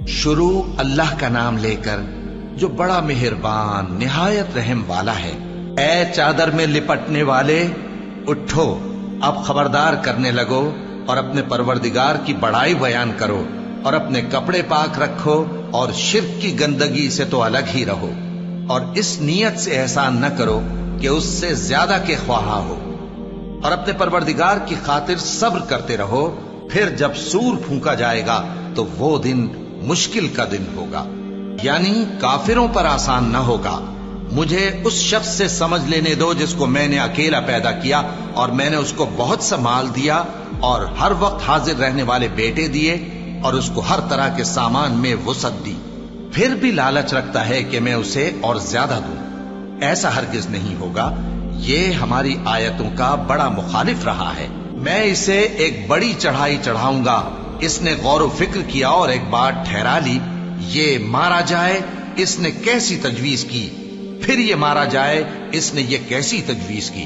شروع اللہ کا نام لے کر جو بڑا مہربان نہایت رحم والا ہے۔ اے چادر میں لپٹنے والے، اٹھو، اب خبردار کرنے لگو اور اپنے پروردگار کی بڑائی بیان کرو، اور اپنے کپڑے پاک رکھو اور شرک کی گندگی سے تو الگ ہی رہو، اور اس نیت سے احسان نہ کرو کہ اس سے زیادہ کے خواہاں ہو، اور اپنے پروردگار کی خاطر صبر کرتے رہو۔ پھر جب سور پھونکا جائے گا تو وہ دن مشکل کا دن ہوگا، یعنی کافروں پر آسان نہ ہوگا۔ مجھے اس شخص سے سمجھ لینے دو جس کو میں نے اکیلا پیدا کیا، اور میں نے اس کو بہت سا مال دیا اور ہر وقت حاضر رہنے والے بیٹے دیے، اور اس کو ہر طرح کے سامان میں وسعت دی، پھر بھی لالچ رکھتا ہے کہ میں اسے اور زیادہ دوں۔ ایسا ہرگز نہیں ہوگا، یہ ہماری آیتوں کا بڑا مخالف رہا ہے۔ میں اسے ایک بڑی چڑھائی چڑھاؤں گا۔ اس نے غور و فکر کیا اور ایک بات ٹھہرا لی، یہ مارا جائے، اس نے کیسی تجویز کی، پھر یہ مارا جائے، اس نے یہ کیسی تجویز کی،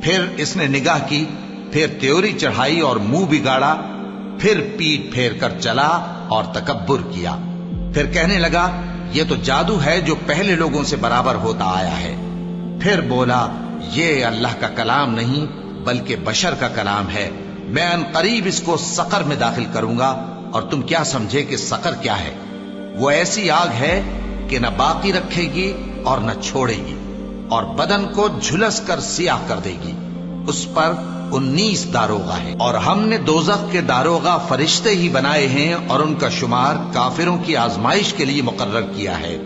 پھر اس نے نگاہ کی، پھر تیوری چڑھائی اور منہ بگاڑا، پھر پیٹ پھیر کر چلا اور تکبر کیا، پھر کہنے لگا یہ تو جادو ہے جو پہلے لوگوں سے برابر ہوتا آیا ہے، پھر بولا یہ اللہ کا کلام نہیں بلکہ بشر کا کلام ہے، میں ان قریب اس کو سقر میں داخل کروں گا، اور تم کیا سمجھے کہ سقر کیا ہے؟ وہ ایسی آگ ہے کہ نہ باقی رکھے گی اور نہ چھوڑے گی، اور بدن کو جھلس کر سیاہ کر دے گی۔ اس پر 19 داروغہ ہیں، اور ہم نے دوزخ کے داروغہ فرشتے ہی بنائے ہیں، اور ان کا شمار کافروں کی آزمائش کے لیے مقرر کیا ہے،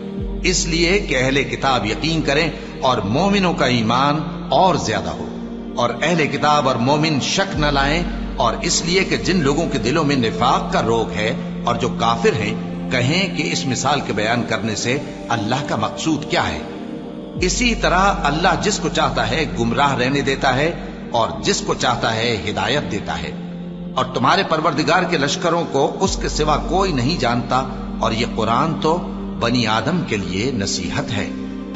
اس لیے کہ اہل کتاب یقین کریں اور مومنوں کا ایمان اور زیادہ ہو، اور اہل کتاب اور مومن شک نہ لائیں، اور اس لیے کہ جن لوگوں کے دلوں میں نفاق کا روگ ہے اور جو کافر ہیں کہیں کہ اس مثال کے بیان کرنے سے اللہ کا مقصود کیا ہے۔ اسی طرح اللہ جس کو چاہتا ہے گمراہ رہنے دیتا ہے اور جس کو چاہتا ہے ہدایت دیتا ہے، اور تمہارے پروردگار کے لشکروں کو اس کے سوا کوئی نہیں جانتا، اور یہ قرآن تو بنی آدم کے لیے نصیحت ہے۔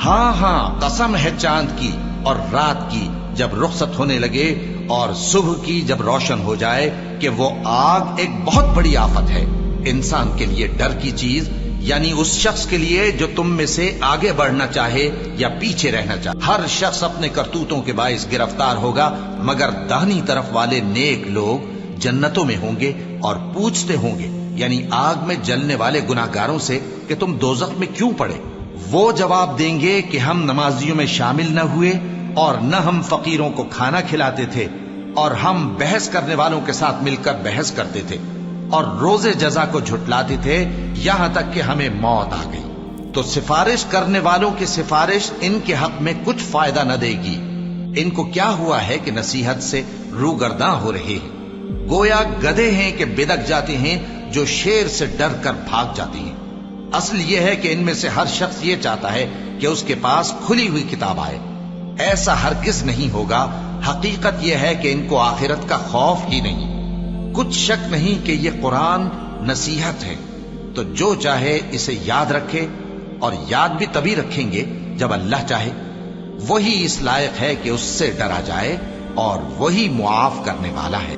ہاں ہاں، قسم ہے چاند کی اور رات کی جب رخصت ہونے لگے، اور صبح کی جب روشن ہو جائے، کہ وہ آگ ایک بہت بڑی آفت ہے، انسان کے لیے ڈر کی چیز، یعنی اس شخص کے لیے جو تم میں سے آگے بڑھنا چاہے یا پیچھے رہنا چاہے۔ ہر شخص اپنے کرتوتوں کے باعث گرفتار ہوگا، مگر داہنی طرف والے نیک لوگ جنتوں میں ہوں گے، اور پوچھتے ہوں گے یعنی آگ میں جلنے والے گناہگاروں سے کہ تم دوزخ میں کیوں پڑے؟ وہ جواب دیں گے کہ ہم نمازیوں میں شامل نہ ہوئے، اور نہ ہم فقیروں کو کھانا کھلاتے تھے، اور ہم بحث کرنے والوں کے ساتھ مل کر بحث کرتے تھے، اور روز جزا کو جھٹلاتے تھے، یہاں تک کہ ہمیں موت آ گئی۔ تو سفارش کرنے والوں کی سفارش ان کے حق میں کچھ فائدہ نہ دے گی۔ ان کو کیا ہوا ہے کہ نصیحت سے روگرداں ہو رہے ہیں، گویا گدھے ہیں کہ بدک جاتے ہیں جو شیر سے ڈر کر بھاگ جاتے ہیں۔ اصل یہ ہے کہ ان میں سے ہر شخص یہ چاہتا ہے کہ اس کے پاس کھلی ہوئی کتاب آئے، ایسا ہرگز نہیں ہوگا۔ حقیقت یہ ہے کہ ان کو آخرت کا خوف ہی نہیں۔ کچھ شک نہیں کہ یہ قرآن نصیحت ہے، تو جو چاہے اسے یاد رکھے، اور یاد بھی تبھی رکھیں گے جب اللہ چاہے۔ وہی اس لائق ہے کہ اس سے ڈرا جائے، اور وہی معاف کرنے والا ہے۔